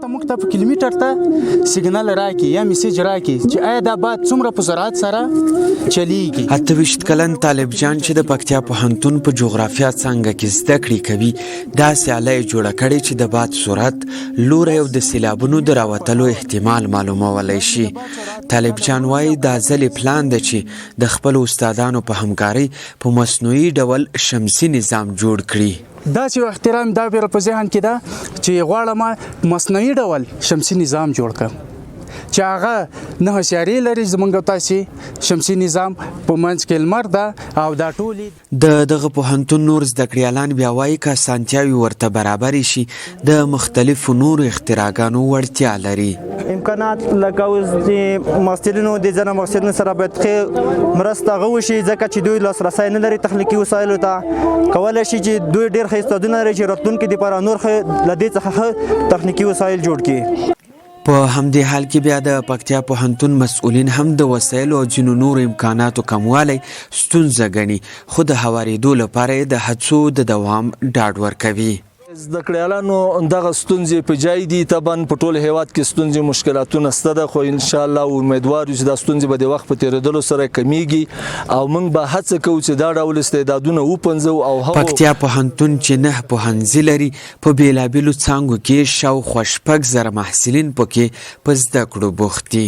ته موږ ته په کیلومتر ته سیګنال راکړي یا میسیج راکړي چې آیا دا باد څومره په سرعت سره چلیږي. 28 کلن طالب جان چې د پکتیا پوهنتون په جغرافیا څانګه کې زده کړې کوي داسې آله یې جوړه کړې چې د باد سرعت، لوری او د سیلابونو د راوتلو احتمال معلومولی شي. طالب جان وایي دا ځلې پلان ده چې د خپلو استادانو په همکارۍ په مصنوعي ډول شمسي نظام جوړ کړي. داسې یو احترام دا بیره په ذهن کې ده چې غواړم مصنوعي ډول شمسي نظام جوړ کړم چې هغه 9 سیارې لري. زموږ تاسې شمسي نظام په منځ کې لمر ده او دا ټولې د دغه پوهنتون نور زده کړیالان بیا وایي که اسانتیاوې ورته برابرې شي د مختلفو نورو اختراعګانو وړتیا لري. امکانات لکه اوس د محصلینو د ځینو محصلینو سره باید ښه مرسته هغه وشي ځکه چې دوی لاسرسی نه لري تخنیکي وسایلو ته. کولی شي چې دوی ډېر ښه استادونه لري چې راتلونکي دپاره نور ښه له دې څخه ښه تخنیکي وسایل جوړ کړي. په همدې حال کې بیا د پکتیا پوهنتون مسؤلین هم د وسایلو او ځینو نورو امکاناتو کموالی ستونزه ګڼي، خو د هوارېدو لپاره یې د هڅو د دوام ډاډ ورکوي. زده کړیالانو دغه ستونزې په جای دي، طبعا په ټول هیواد کې ستونزې مشکلاتونه شته ده، خو انشاءالله امیدوار یو چې دا ستونزې به د وخت په تېرېدلو سره کمیږي او موږ به هڅه کوو چې دا ډول استعدادونه وپنځو. او پکتیا پوهنتون چې 9 پوهنځي لري په بېلابېلو څانګو کې شاوخوا 6,000 محصلین پکې په زده کړو بوخت دي.